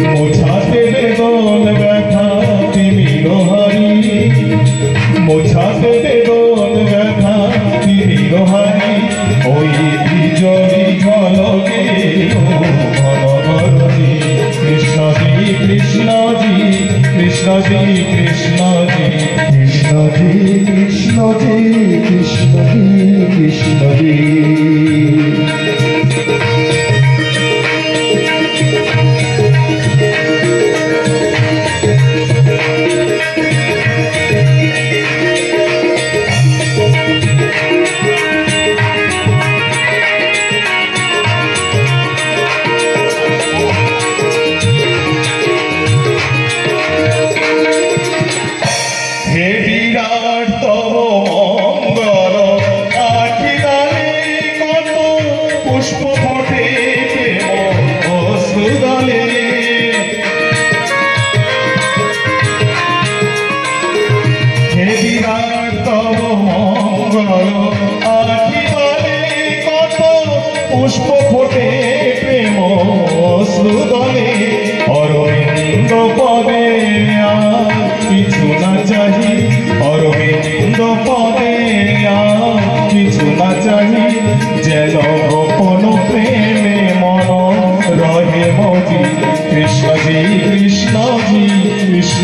মোছাতে বেদন ব্যথা তিমির হারি, মোছাতে বেদন ব্যথা তিমির হারি, ওই বিজয়ী ঝলকে ঘনঘনজি কৃষ্ণজি কৃষ্ণজি কৃষ্ণজি কৃষ্ণজি কৃষ্ণজি কৃষ্ণজি কৃষ্ণজি কৃষ্ণজি। পুষ্প ফোটে অশ্রুদলে, হে বিরাট তব মঙ্গল আখিদলে, কত পুষ্প ফোটে প্রেম অশ্রুদলে। অরবিন্দ পদে আর কিছু না চাহি, অরবিন্দ